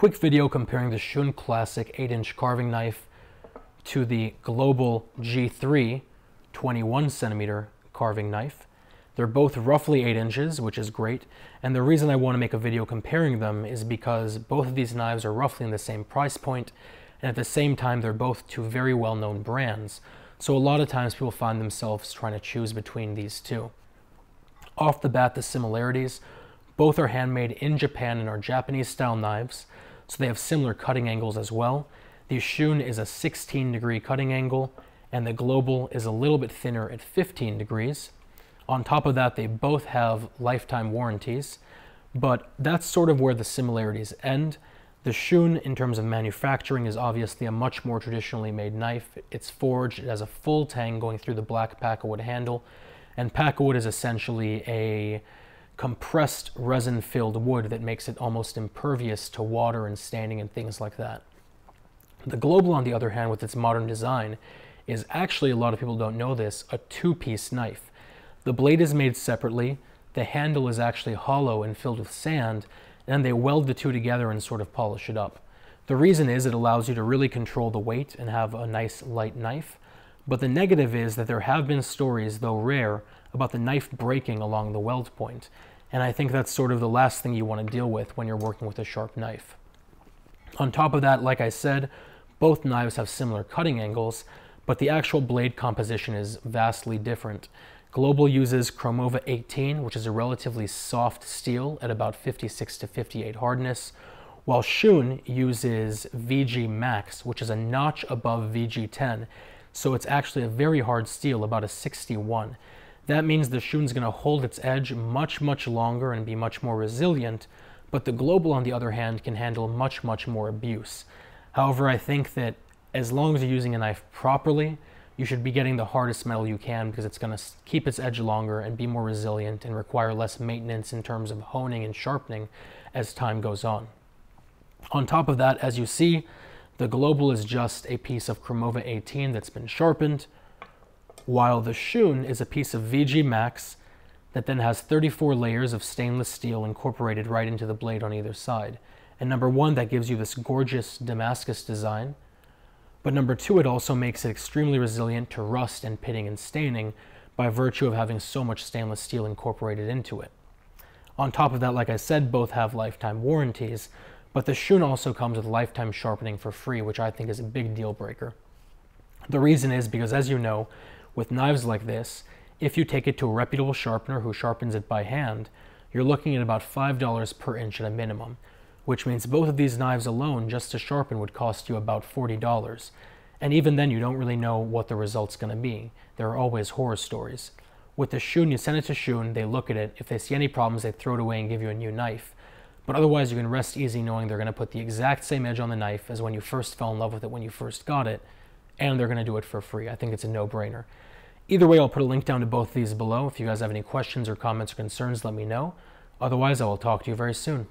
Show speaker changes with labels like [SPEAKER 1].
[SPEAKER 1] Quick video comparing the Shun Classic 8-inch carving knife to the Global G3 21 centimeter carving knife. They're both roughly 8 inches, which is great, and the reason I want to make a video comparing them is because both of these knives are roughly in the same price point, and at the same time they're both two very well-known brands, so a lot of times people find themselves trying to choose between these two. Off the bat, the similarities: both are handmade in Japan and are Japanese-style knives, so they have similar cutting angles as well. The Shun is a 16-degree cutting angle, and the Global is a little bit thinner at 15 degrees. On top of that, they both have lifetime warranties, but that's sort of where the similarities end. The Shun, in terms of manufacturing, is obviously a much more traditionally made knife. It's forged, it has a full tang going through the black pakkawood handle, and pakkawood is essentially a compressed resin-filled wood that makes it almost impervious to water and staining and things like that. The Global, on the other hand, with its modern design, is actually, a lot of people don't know this, a two-piece knife. The blade is made separately, the handle is actually hollow and filled with sand, and then they weld the two together and sort of polish it up. The reason is it allows you to really control the weight and have a nice light knife, but the negative is that there have been stories, though rare, about the knife breaking along the weld point, and I think that's sort of the last thing you want to deal with when you're working with a sharp knife. On top of that, like I said, both knives have similar cutting angles, but the actual blade composition is vastly different. Global uses Chromova 18, which is a relatively soft steel at about 56 to 58 hardness, while Shun uses VG Max, which is a notch above VG 10, so it's actually a very hard steel, about a 61. That means the Shun's going to hold its edge much longer and be much more resilient, but the Global, on the other hand, can handle much more abuse. However, I think that as long as you're using a knife properly, you should be getting the hardest metal you can, because it's going to keep its edge longer and be more resilient and require less maintenance in terms of honing and sharpening as time goes on. On top of that, as you see, the Global is just a piece of Chromova 18 that's been sharpened, while the Shun is a piece of VG Max that then has 34 layers of stainless steel incorporated right into the blade on either side. And number one, that gives you this gorgeous Damascus design, but number two, it also makes it extremely resilient to rust and pitting and staining by virtue of having so much stainless steel incorporated into it. On top of that, like I said, both have lifetime warranties, but the Shun also comes with lifetime sharpening for free, which I think is a big deal breaker. The reason is because, as you know, with knives like this, if you take it to a reputable sharpener who sharpens it by hand, you're looking at about $5 per inch at a minimum, which means both of these knives alone, just to sharpen, would cost you about $40. And even then, you don't really know what the result's going to be. There are always horror stories. With the Shun, you send it to Shun, they look at it. If they see any problems, they throw it away and give you a new knife. But otherwise, you can rest easy knowing they're going to put the exact same edge on the knife as when you first fell in love with it when you first got it, and they're going to do it for free. I think it's a no-brainer. Either way, I'll put a link down to both of these below. If you guys have any questions or comments or concerns, let me know. Otherwise, I will talk to you very soon.